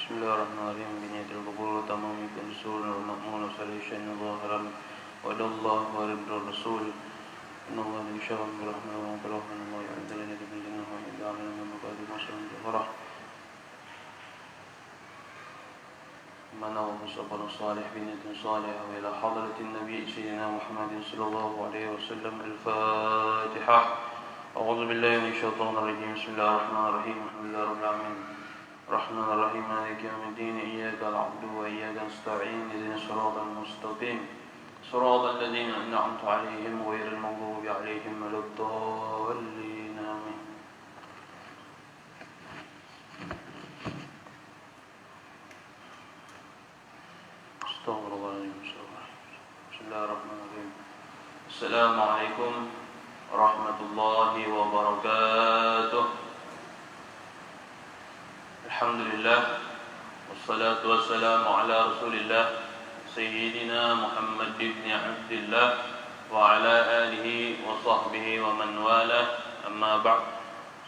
Bismillahirrahmanirrahim. Biniyatil qabul tamami kunsul al-ma'mun solution zahiran wa Allah wa ridul rasul innallaha yashhadu bil rahmani wa bil rahmani wa yu'adhiluna bil jannah wa yud'aluna min maqadi masrun farah mana wa sabana salih biniyatin salihah wa ila hadratin nabiy sayyidina Muhammadin sallallahu alaihi wasallam. Al-Fatihah. A'udzu billahi minasy syaithanir rajim. Bismillahirrahmanirrahim. Alhamdulillahirabbil alamin. الرحمن الرحيم مالك يوم الدين إياك نعبد وإياك نستعين اهدنا الصراط المستقيم صراط الذين أنعمت عليهم غير المغضوب عليهم ولا الضالين آمين. استغفر الله العظيم. بسم الله الرحمن الرحيم. السلام عليكم ورحمة الله وبركاته. Alhamdulillah wassalatu wassalamu ala Rasulillah Sayyidina Muhammad ibn Abdillah wa ala alihi wa sahbihi wa man wala. Amma ba'd.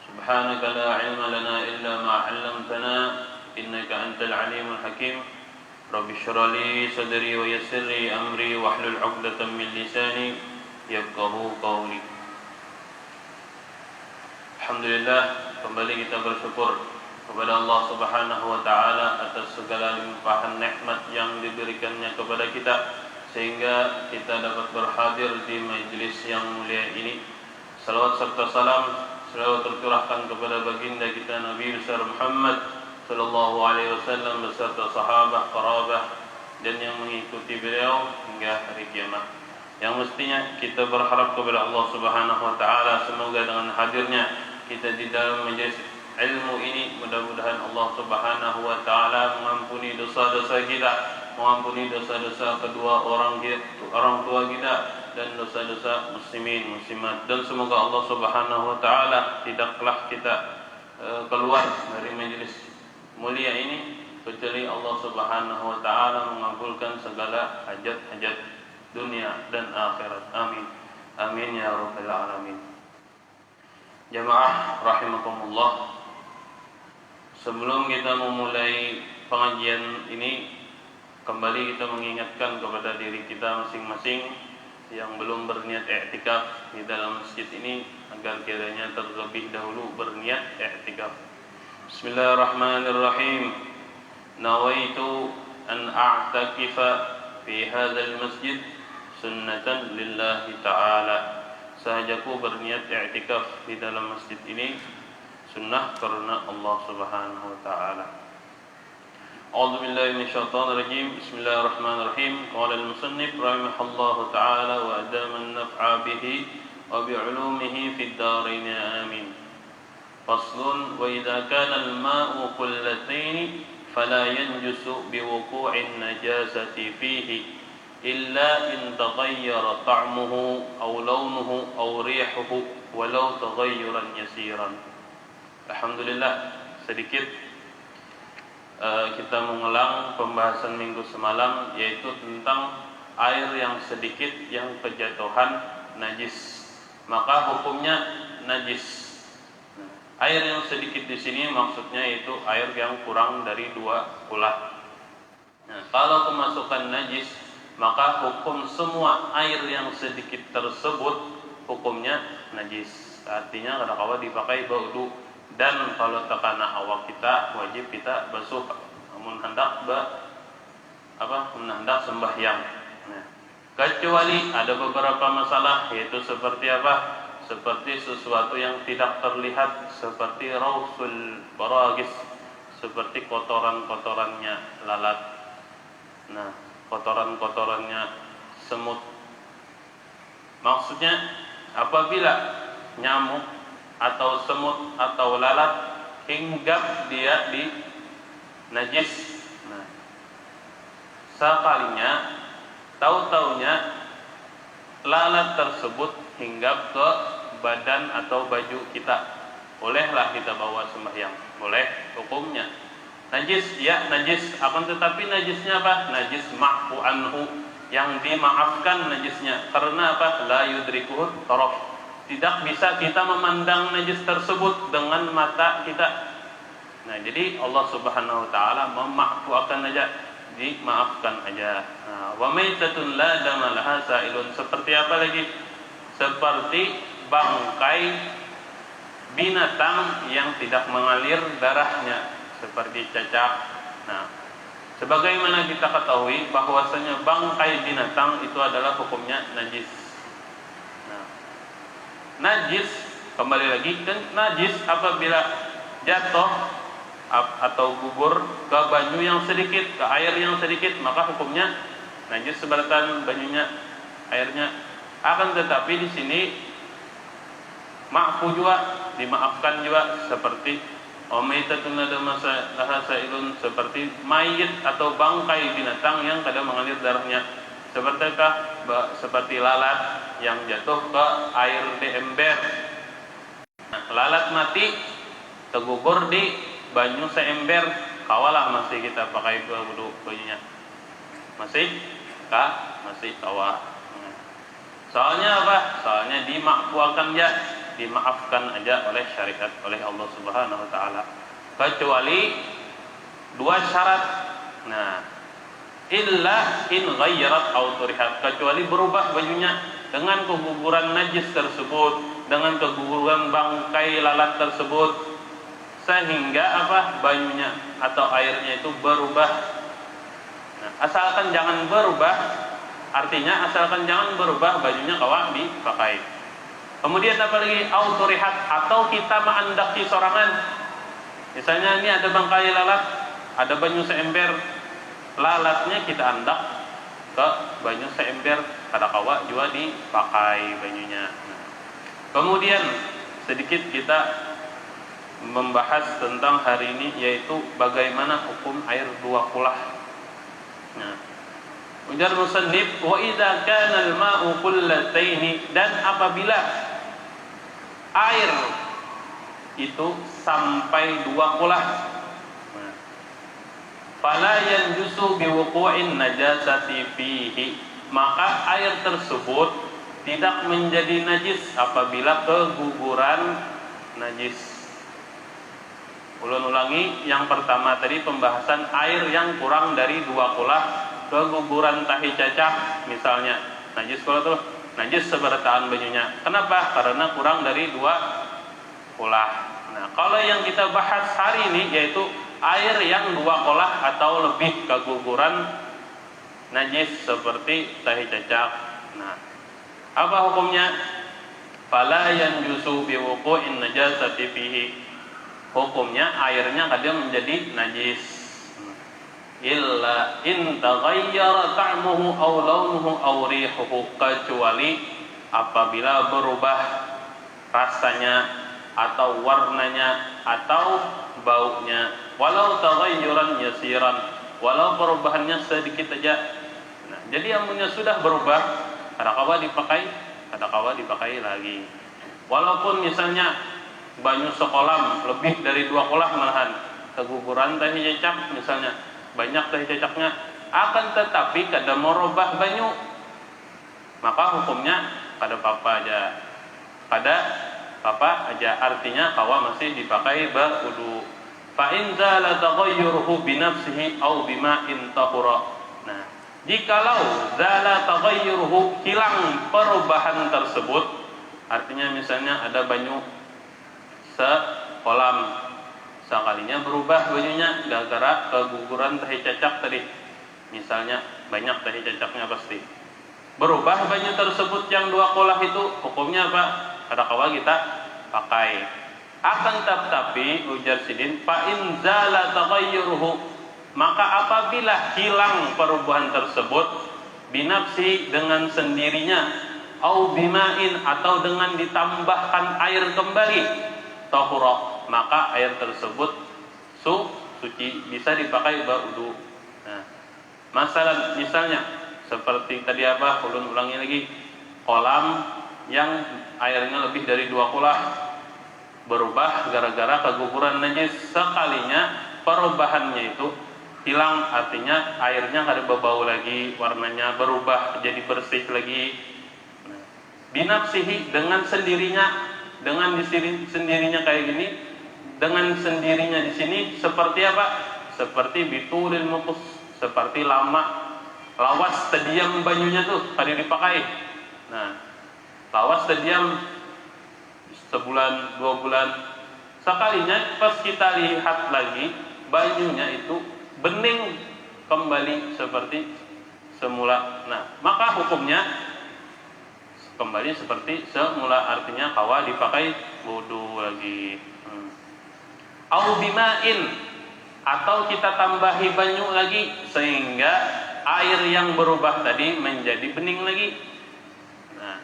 Subhanaka la ilma lana illa ma 'allamtana innaka antal alimul hakim. Rabbi shrah li sadri wa yassir li amri wahlul 'uqdatam min lisani yafqahu qawli. Alhamdulillah, kembali kita bersyukur kepada Allah Subhanahu wa taala atas segala limpahan nikmat yang diberikannya kepada kita sehingga kita dapat berhadir di majelis yang mulia ini. Salawat serta salam selalu tercurahkan kepada baginda kita Nabi besar Muhammad sallallahu alaihi wasallam beserta sahabat, kerabat dan yang mengikuti beliau hingga hari kiamat. Yang mestinya kita berharap kepada Allah Subhanahu wa taala semoga dengan hadirnya kita di dalam majelis ilmu ini mudah-mudahan Allah Subhanahu wa taala mengampuni dosa-dosa kita, mengampuni dosa-dosa kedua orang tua kita dan dosa-dosa muslimin muslimat, dan semoga Allah Subhanahu wa taala tidaklah kita keluar dari majelis mulia ini kecuali Allah Subhanahu wa taala mengabulkan segala hajat-hajat dunia dan akhirat. Amin. Amin ya rabbal alamin. Jamaah rahimakumullah. Sebelum kita memulai pengajian ini, kembali kita mengingatkan kepada diri kita masing-masing yang belum berniat i'tikaf di dalam masjid ini agar kiranya terlebih dahulu berniat i'tikaf. Bismillahirrahmanirrahim. Nawaitu an a'takifa fi hadzal masjid sunnatan lillahi ta'ala. Sahajaku berniat i'tikaf di dalam masjid ini sunnah karena Allah Subhanahu wa taala. A'udzu billahi minasyaitonir rajim. Bismillahirrahmanirrahim. Qala al-musannif rahimahullahu taala wa adama an-naf'a bihi wa bi'ulumihi fid dharain amin. Faslun wa idza kana al-ma'u qullatayn fala yanjusu biwuqu'in najasati fihi illa in taghayyara ta'muhu aw lawnuhu aw rihuhu walau taghayyuran yasiran. Alhamdulillah, sedikit kita mengulang pembahasan minggu semalam, yaitu tentang air yang sedikit yang kejatuhan najis, maka hukumnya najis. Air yang sedikit di sini maksudnya itu air yang kurang dari 2 kula. Nah, kalau kemasukan najis, maka hukum semua air yang sedikit tersebut hukumnya najis. Artinya kadang-kadang dipakai wudu. Dan kalau terkena awak kita wajib kita basuh, namun hendak hendak sembahyang. Nah, kecuali ada beberapa masalah, yaitu seperti apa? Seperti sesuatu yang tidak terlihat, seperti rausul baragis, seperti kotoran-kotorannya lalat. Nah, kotoran-kotorannya semut. Maksudnya apabila nyamuk atau semut atau lalat hinggap dia di najis. Nah, sekalinya tahu-taunya lalat tersebut hinggap ke badan atau baju kita, bolehlah kita bawa sembahyang, boleh hukumnya. Najis, ya najis, akan tetapi najisnya apa? Najis ma'fu anhu, yang dimaafkan najisnya. Karena apa? La yudrikuhu taraf. Tidak bisa kita memandang najis tersebut dengan mata kita. Nah, jadi Allah Subhanahu wa taala memaafkan aja, dimaafkan aja. Wa maitatun la dama laha sa'ilun. Seperti apa lagi? Seperti bangkai binatang yang tidak mengalir darahnya, seperti cacak. Nah, sebagaimana kita ketahui bahwasanya bangkai binatang itu adalah hukumnya najis. Nah, najis kembali lagi kan najis apabila jatuh atau gugur ke banyu yang sedikit, ke air yang sedikit, maka hukumnya najis seberatan banyunya, airnya. Akan tetapi di sini ma'fu juga, dimaafkan juga, seperti omaitatun laha sa'ilun, seperti mayit atau bangkai binatang yang kadang mengalir darahnya. Seperti apa? Seperti lalat yang jatuh ke air di ember. Nah, lalat mati tergugur di banyu seember, kawalah masih kita pakai wudu banyunya. Masih kawah. Soalnya apa? Soalnya dimaafkan aja oleh syariat, oleh Allah Subhanahu wa taala. Kecuali dua syarat. Nah, illa in ghayyarat aw turihat, kecuali berubah bajunya dengan keguguran najis tersebut, dengan keguguran bangkai lalat tersebut, sehingga apa? Bajunya atau airnya itu berubah. Nah, asalkan jangan berubah, artinya asalkan jangan berubah bajunya kawan dipakai. Kemudian apa lagi? Auturihat, atau kita mengandaki sorangan. Misalnya ini ada bangkai lalat, ada banyu seember, lalatnya kita andak ke banyu seember, kada kawa juga dipakai banyunya. Nah, kemudian sedikit kita membahas tentang hari ini, yaitu bagaimana hukum air dua kulah. Nah, ujar musannif, wa idza kana al-ma'u qullataini, dan apabila air itu sampai dua kulah, fala yanjusu biwuqu'in najasati fihi, maka air tersebut tidak menjadi najis apabila keguguran najis. Ulun ulangi, yang pertama tadi pembahasan air yang kurang dari dua kulah, keguguran tahi cacak misalnya, najis kalau tuh najis seberataan banyunya. Kenapa? Karena kurang dari dua kulah. Nah, kalau yang kita bahas hari ini yaitu air yang dua kulah atau lebih keguguran najis seperti tahi cacak. Nah, apa hukumnya? Fala yanjusu biwuqu'in najasati fihi, hukumnya airnya kadang menjadi najis illa in taghayyara ta'muhu aw launuhu aw rihuhu, kecuali apabila berubah rasanya atau warnanya atau baunya, walau taghayyuran yasiran, walau perubahannya sedikit saja. Nah, jadi amunnya sudah berubah, kadang-kala dipakai, kadang-kala dipakai lagi. Walaupun misalnya banyu sekolam lebih dari dua kolam malahan, keguguran tahi cacak misalnya, banyak tahi cacaknya, akan tetapi kada merubah banyu, maka hukumnya kada apa aja, kada apa aja, artinya kawa masih dipakai berwudu. Fa in zala taghayyuruhu bi nafsihi aw bima'in tahura. Nah, jikalau zala taghayyuruhu, hilang perubahan tersebut, artinya misalnya ada banyu sekolam, sekalinya berubah bajunya gara-gara keguguran tahi cacak tadi, misalnya banyak tahi cacaknya pasti berubah baju tersebut yang dua kolah itu, hukumnya apa? Kada kawa kita pakai. Akan tetapi ujar sidin, fa in zala taghayyuruhu, maka apabila hilang perubahan tersebut, binafsi dengan sendirinya, au bima'in atau dengan ditambahkan air kembali, tahura, maka air tersebut suci, bisa dipakai berwudu. Nah, misalnya seperti tadi apa? Ulun ulangi lagi, kolam yang airnya lebih dari dua kulah berubah gara-gara keguguran najis, sekalinya perubahannya itu hilang, artinya airnya kada berbau lagi, warnanya berubah jadi bersih lagi. Binafsihi, dengan sendirinya, dengan sendirinya kayak gini, dengan sendirinya di sini seperti apa? Seperti bitulil mukus, seperti lama lawas terdiam banyunya tuh kada dipakai. Nah, lawas terdiam sebulan, 2 bulan, sekalinya pas kita lihat lagi banyunya itu bening kembali seperti semula. Nah, maka hukumnya kembali seperti semula, artinya kawa dipakai wudu lagi. Au bima'in, atau kita tambahi banyu lagi sehingga air yang berubah tadi menjadi bening lagi. Nah,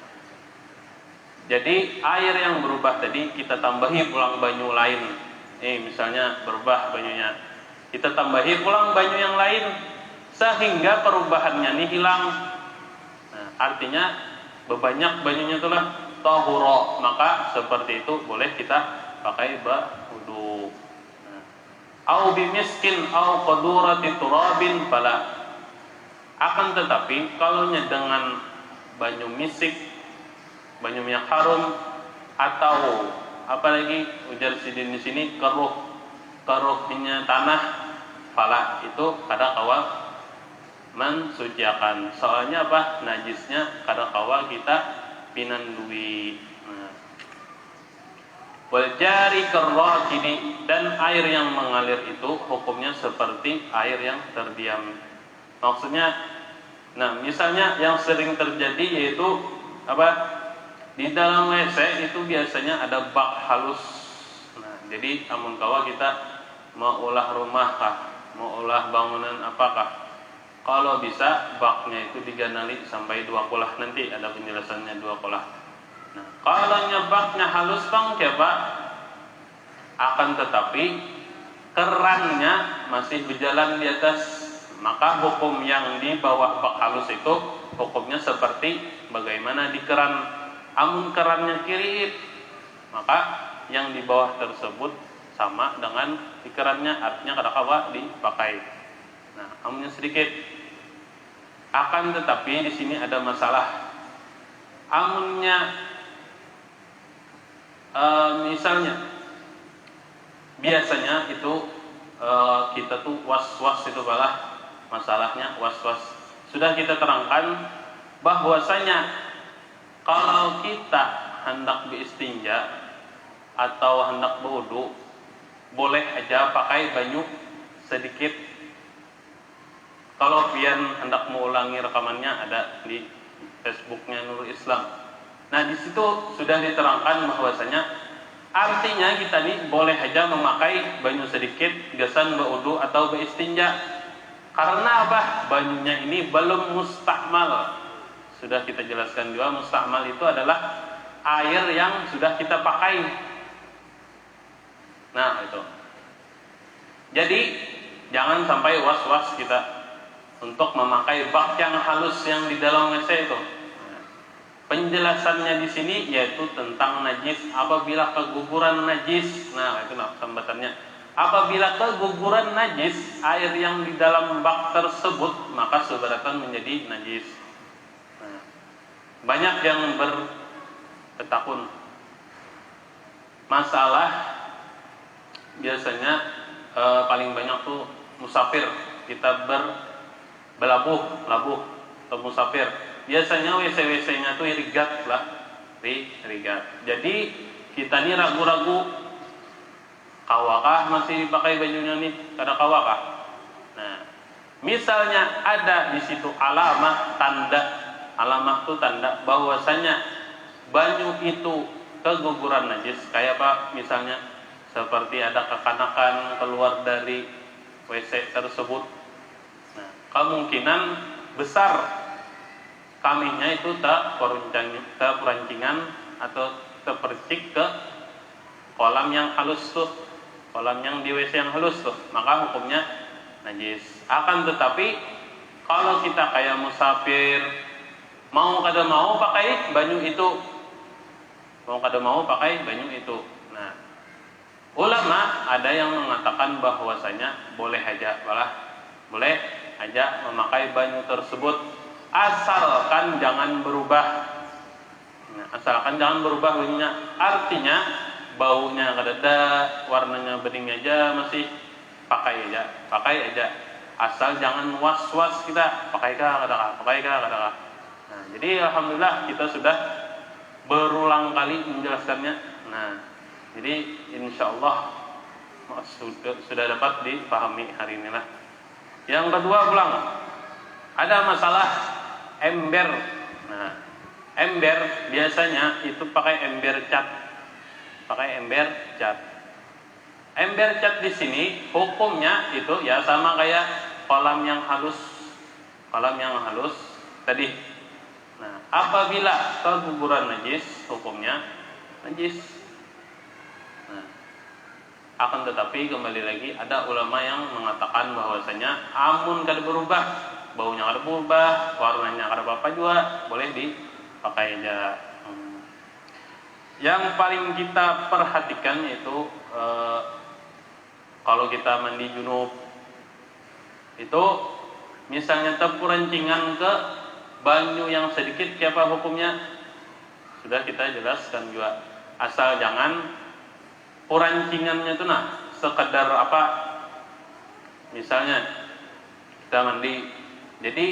jadi air yang berubah tadi kita tambahi pulang banyu lain. Misalnya berubah banyunya, kita tambahi pulang banyu yang lain sehingga perubahannya ini hilang. Nah, artinya bebanyak banyunya itulah tahura, maka seperti itu boleh kita pakai wudu. Au bimiskin au qadurati turabin fala. Akan tetapi kalau dengan banyu misik, banyu minyak harum, atau apalagi ujar sidin di sini keruhnya tanah, fala, itu kada kawa mensuciakan. Soalnya apa? Najisnya kada kawa kita pinandui. Wal jari karrakidi, dan air yang mengalir itu hukumnya seperti air yang terdiam. Maksudnya, nah misalnya yang sering terjadi yaitu apa? Di dalam WC itu biasanya ada bak halus. Nah, jadi amun kawa kita mau ulah rumah kah, mau ulah bangunan apakah, kalau bisa baknya itu diganali sampai 2 kolah, nanti ada penjelasannya 2 kolah. Nah, kalau nyebaknya halus bang Pak, akan tetapi kerannya masih berjalan di atas, maka hukum yang di bawah bak halus itu hukumnya seperti bagaimana di keran. Amun kerannya kiri, maka yang di bawah tersebut sama dengan di kerannya, artinya kada kawa dipakai. Nah, amunnya sedikit. Akan tetapi di sini ada masalah. Amunnya misalnya biasanya itu kita tuh was-was itu balah masalahnya was-was. Sudah kita terangkan bahwasanya kalau kita hendak beristinja atau hendak berwudu, boleh aja pakai banyu sedikit. Kalau pian hendak mengulangi rekamannya ada di Facebooknya Nurul Islam. Nah, di situ sudah diterangkan bahwasanya artinya kita nih boleh aja memakai banyu sedikit gasan berwudu atau beristinja. Karena apa? Banyunya ini belum mustakmal. Sudah kita jelaskan juga, mustakmal itu adalah air yang sudah kita pakai. Nah, itu. Jadi jangan sampai was-was kita untuk memakai bak yang halus yang di dalam WC itu. Penjelasannya di sini yaitu tentang najis. Apabila keguguran najis, nah itu sambatannya. Apabila keguguran najis, air yang di dalam bak tersebut, maka seberatan menjadi najis. Nah, banyak yang berketakun. Masalah biasanya paling banyak tuh musafir. Kita berlabuh atau musafir. Biasanya WC-WC-nya tuh irigat lah, irigat. Jadi kita nih ragu-ragu, kawakah masih dipakai bajunya nih, kada kawakah? Nah, misalnya ada di situ alamah tuh tanda bahwasanya banyu itu keguguran najis. Kayak apa? Misalnya seperti ada kekanakan keluar dari WC tersebut. Nah, kemungkinan besar kaminya itu tak perancingan atau terpercik ke kolam yang halus tuh, kolam yang di WC yang halus tuh, maka hukumnya najis. Akan tetapi kalau kita kayak musafir, mau kada mau pakai banyu itu, nah Ulama ada yang mengatakan bahwasanya boleh aja memakai banyu tersebut asalkan jangan berubah. Nah, asalkan jangan berubah baunya. Artinya baunya nggak ada, warnanya bening aja masih pakai aja. Asal jangan was-was kita pakai kah. Nah, jadi alhamdulillah kita sudah berulang kali menjelaskannya. Nah, jadi insyaallah sudah dapat dipahami hari ini lah. Yang kedua pulang ada masalah ember. Nah, ember biasanya itu pakai ember cat. Ember cat di sini hukumnya itu ya sama kayak kolam yang halus tadi. Nah, apabila keguguran najis, hukumnya najis. Nah, akan tetapi kembali lagi ada ulama yang mengatakan bahwasanya amun kada berubah, baunya kada berubah, warnanya kada apa-apa juga, boleh dipakai aja. Yang paling kita perhatikan itu kalau kita mandi junub itu misalnya terperancingan ke banyu yang sedikit, apa hukumnya? Sudah kita jelaskan juga. Asal jangan perancingannya itu sekedar apa? Misalnya kita mandi, jadi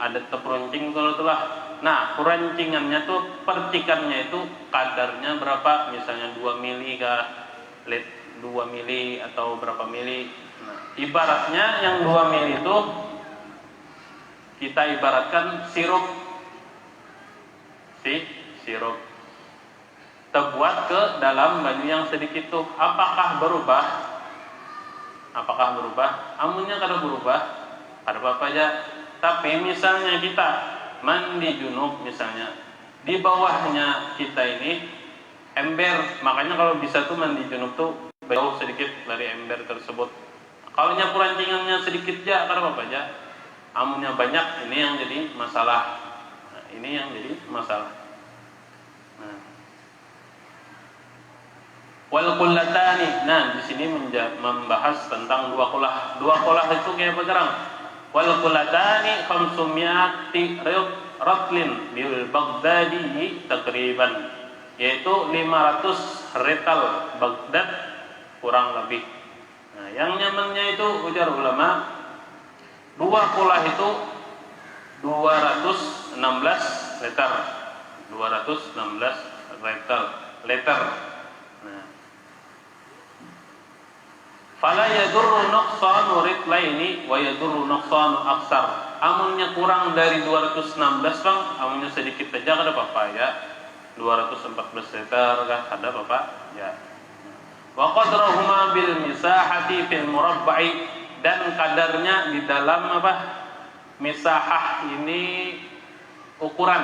ada terperuncing kalau itulah. Nah, perancingannya tuh percikannya itu kadarnya berapa? Misalnya 2 mili kah? 2 mili atau berapa mili? Nah, ibaratnya yang 2 mili itu kita ibaratkan sirup terbuat ke dalam banyu yang sedikit tuh. Apakah berubah? Amunnya kada berubah, kada apa-apa aja. Tapi misalnya kita mandi junub, misalnya di bawahnya kita ini ember, makanya kalau bisa tuh mandi junub tuh jauh sedikit dari ember tersebut. Kalau perancingannya sedikit aja kada apa-apa aja. Amunnya banyak, ini yang jadi masalah. Nah, wal qullatani. Nah, di sini membahas tentang dua qolah. Dua qolah itu kayak bergerang. Wal qullatani 500 ratlin bil Baghdadi takriban, yaitu 500 retal Baghdad kurang lebih. Nah, yang nyamannya itu ujar ulama, dua qolah itu 216 liter. 216 liter. Nah, fala yadurru nuqsanu ritlaini wa yadurru nuqsanu aksar. Amunnya kurang dari 216 bang, amunnya sedikit aja kada apa-apa ya. 214 liter kah kada apa-apa ya. Wa qadrahuma bil misahati fil murabba'i, dan kadarnya di dalam misahah ini ukuran,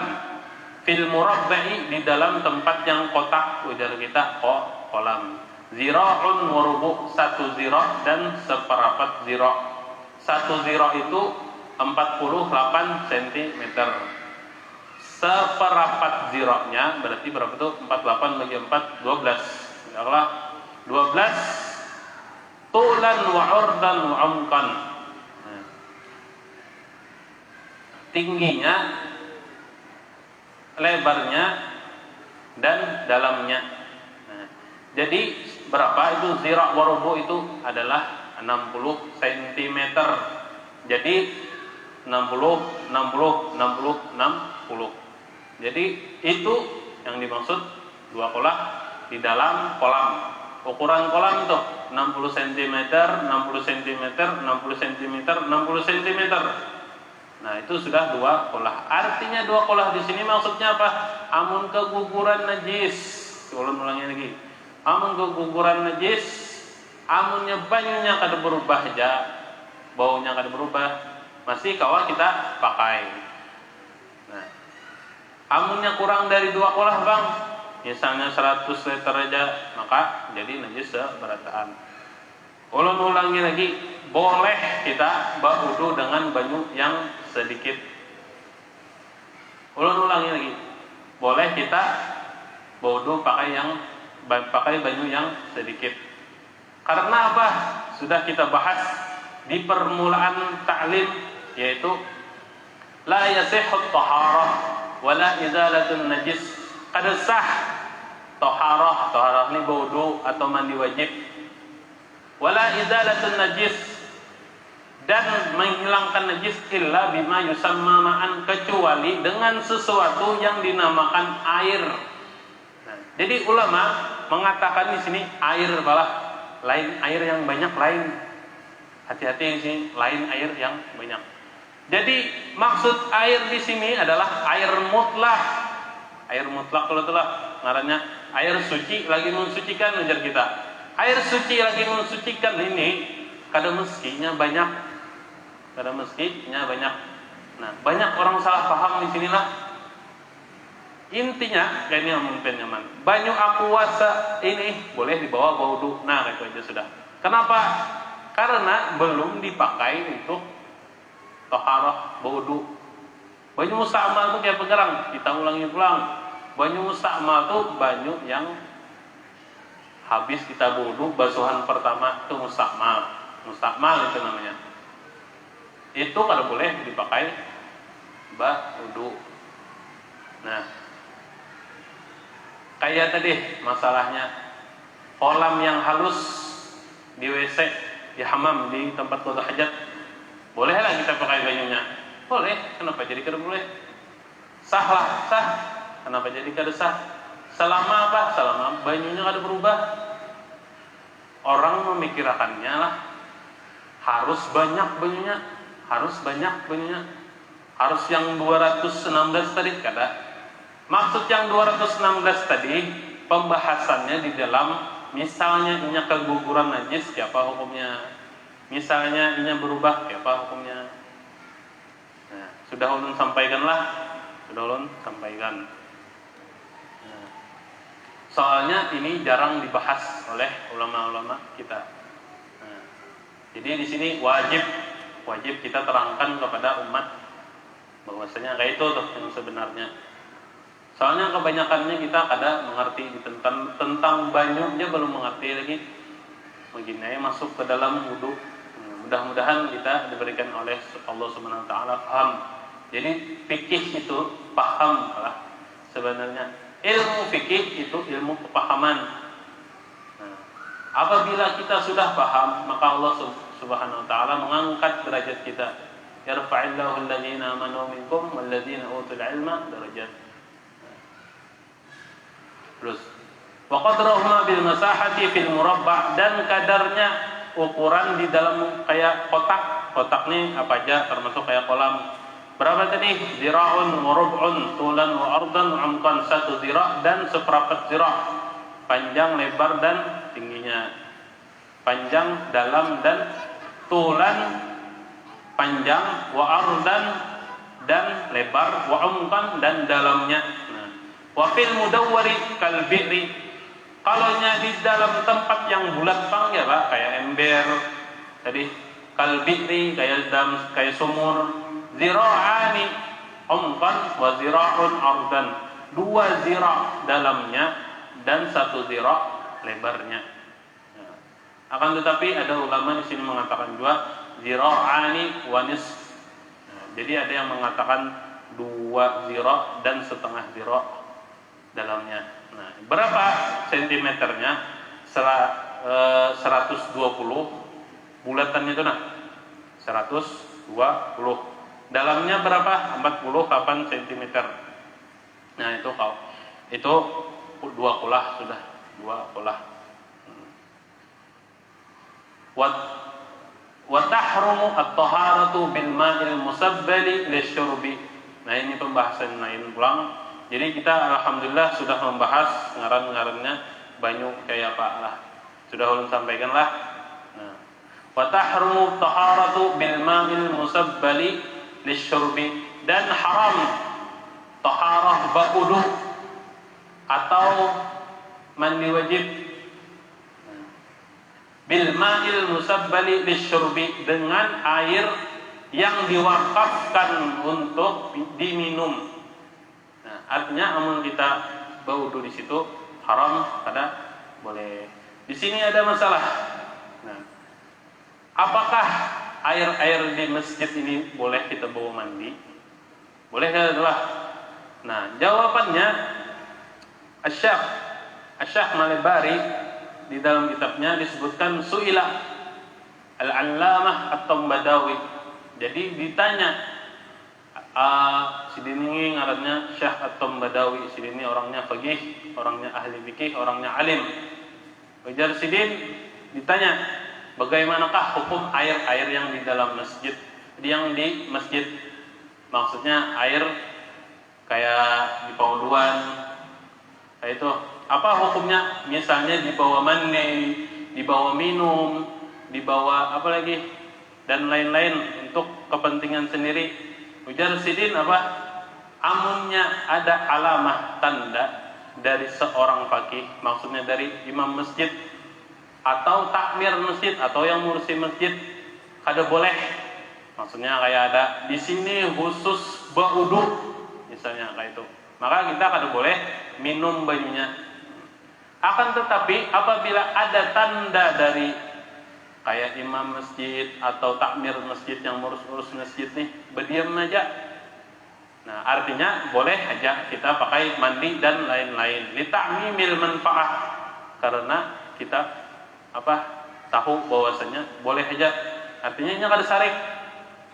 fil murabba'i di dalam tempat yang kotak, ujar kita kolam. Zira'un wa rubu', 1 zira' dan 1/4 zira'. 1 zira' itu 48 cm. 1/4 zira'nya berarti berapa tuh? 48 bagi 4 12. Insyaallah 12 tulan wa urdan wa umqan. Nah, tingginya, lebarnya dan dalamnya. Nah, jadi berapa itu zira' wa rubu' itu adalah 60 cm. Jadi 60. Jadi itu yang dimaksud dua qolah di dalam kolam. Ukuran kolam itu 60 cm, 60 cm, 60 cm, 60 cm. Nah, itu sudah dua qolah. Artinya dua qolah di sini maksudnya apa? Amun keguguran najis. Ulangi lagi. Amun keguguran najis, amunnya banyunya kada berubah aja, baunya kada berubah, masih kawal kita pakai. Nah, amunnya kurang dari dua qolah bang, misalnya 100 liter aja, maka jadi najis seberataan. Ulangi lagi, boleh kita berwudu dengan banyu yang sedikit. Ulangi lagi, boleh kita berwudu pakai banyu yang sedikit. Karena apa? Sudah kita bahas di permulaan ta'lim, yaitu la yasihhu taharah wala izalatun najis. Kada sah taharah ini wudu atau mandi wajib, wala izalatun najis, dan menghilangkan najis illa bima yusamma ma'an, kecuali dengan sesuatu yang dinamakan air. Nah, jadi ulama mengatakan di sini air balah, lain air yang banyak lain. Hati-hati di sini, lain air yang banyak. Jadi maksud air di sini adalah air mutlak. Air mutlak kalau itulah ngarannya air suci lagi mensucikan ujar kita. Air suci lagi mensucikan ini kada mestinya banyak. Kada mestinya banyak. Nah, banyak orang salah paham di sinilah. Intinya kayaknya mungkin nyaman. Banyu aquasa ini boleh dibawa wudu. Nah, itu aja sudah. Kenapa? Karena belum dipakai untuk taharah wudu. Banyu musta'mal itu kayak pegerang, kita ulang. Banyu musta'mal itu banyu yang habis kita wudu, basuhan pertama itu musta'mal. Musta'mal itu namanya. Itu kalau boleh dipakai wudu. Nah, kayak tadi masalahnya kolam yang halus di WC, di hammam, di tempat qada hajat, bolehlah kita pakai banyunya? Boleh. Kenapa jadi kada boleh? Sah. Kenapa jadi kada sah? Selama apa? Selama banyunya kada berubah. Orang memikirkannya lah harus banyak banyunya, harus yang 216 tadi kada. Maksud yang 216 tadi pembahasannya di dalam misalnya inya keguguran najis, siapa hukumnya? Misalnya inya berubah, siapa hukumnya? Nah, sudah ulun sampaikan. Nah, soalnya ini jarang dibahas oleh ulama-ulama kita. Nah, jadi di sini wajib kita terangkan kepada umat bahwasanya kayak itu tuh yang sebenarnya. Soalnya kebanyakannya kita kada mengerti tentang banyu, dia belum mengerti lagi. Begini masuk ke dalam wudu. Mudah-mudahan kita diberikan oleh Allah Subhanahu wa taala paham. Jadi fikih itu paham lah sebenarnya. Ilmu fikih itu ilmu kepahaman. Nah, apabila kita sudah paham, maka Allah Subhanahu wa taala mengangkat derajat kita. Yarfa'illahu alladziina aamanu minkum walladziina utul 'ilma darajat. Terus wa qadrahuma bil masahati fil murabba', dan kadarnya ukuran di dalam kayak kotak nih apa aja termasuk kayak kolam. Berapa tadi? Zira'un wa rub'un tulan wa ardan wa umqan, 1 zira' dan seperempat zira', panjang, lebar dan tingginya. Panjang, dalam dan tulan, panjang, wa ardan dan lebar, wa umqan dan dalamnya. Nah, wa fil mudawwari kal bi'ri, kalau di dalam tempat yang bulat pang ya Pak, kayak ember tadi, kalbiri kayak sumur, zira'ani umqan wa zira'un ardan, 2 zira' dalamnya dan 1 zira' lebarnya. Nah, akan tetapi ada ulama di sini mengatakan juga zira'ani wa nisf. Nah, jadi ada yang mengatakan 2 zira' dan setengah zira' dalamnya. Nah, berapa sentimeternya? 120 bulatannya itu 120. Dalamnya berapa? 48 cm. Nah, itu 2 kulah sudah, 2 kulah. Wa tahrumu at-taharatu bil ma'il musabbali lisyurbi. Nah, ini pembahasan lain pulang. Jadi kita alhamdulillah sudah membahas ngaran-ngarannya banyu kayak apa lah. Sudah ulun sampaikan lah. Nah, wa tahrumu taharatu bil ma'il musabbali lisyurbi, dan haram taharah ba'udu atau mandi wajib bil ma'il musabbali lisyurbi, dengan air yang diwakafkan untuk diminum. Nah, artinya amun kita berwudu di situ haram, kada boleh. Di sini ada masalah. Nah, apakah air-air di masjid ini boleh kita bawa mandi? Boleh adalah. Nah, jawabannya Asy-Syaikh Malibari di dalam kitabnya disebutkan suila Al-Allamah At-Tambadawi. Jadi ditanya si dini ngarannya Syekh At-Tambadawi, si dini orangnya faqih, orangnya ahli fikih, orangnya alim. Ujar Sidin ditanya, bagaimanakah hukum air-air yang di dalam masjid, yang di masjid? Maksudnya air kayak di pauduan, kayak itu. Apa hukumnya? Misalnya dibawa mandi, dibawa minum, dibawa apa lagi, dan lain-lain untuk kepentingan sendiri. Ujar Sidin apa? Amunnya ada alamah tanda dari seorang faqih, maksudnya dari imam masjid atau takmir masjid atau yang ngurusi masjid, kada boleh. Maksudnya kayak ada di sini khusus baudu, misalnya kayak itu. Maka kita kada boleh minum banyunya. Akan tetapi apabila ada tanda dari kayak imam masjid atau takmir masjid yang ngurus-urus masjid nih, berdiam aja. Nah, artinya boleh aja kita pakai mandi dan lain-lain. Li ta'mimil manfaah. Karena kita tahu bahwasanya boleh aja. Artinya nya kada sarik.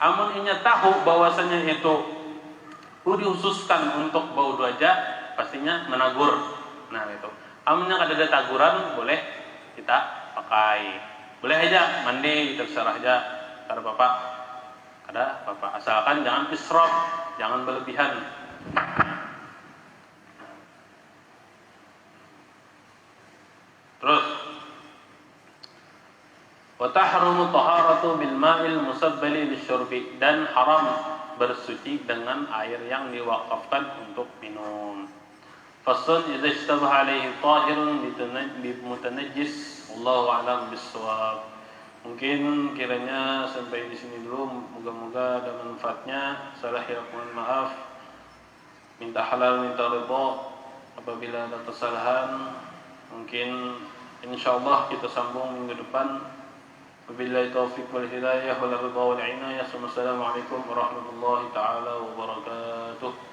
Amun inya tahu bahwasanya itu dikhususkan untuk baudu aja, pastinya menagur. Nah, itu. Amunnya kada ada taguran, boleh kita pakai. Boleh aja mandi, terserah aja. Kada apa-apa. Kada apa-apa. Asalkan jangan israf, jangan berlebihan. Terus wa tahrumu taharatu bil ma'il musabbali lisyurbi, dan haram bersuci dengan air yang diwakafkan untuk minum. Faslun idza ishtabaha alaihi tahirun bimutanajjis, wallahu a'lam bissawab. Mungkin kiranya sampai di sini dulu, moga-moga ada manfaatnya. Salah ya, mohon maaf. Minta halal, minta ridha. Apabila ada kesalahan, mungkin insyaallah kita sambung minggu depan. Wabillahi taufiq wal hidayah wal ridha wal inayah. Wassalamualaikum warahmatullahi taala wabarakatuh.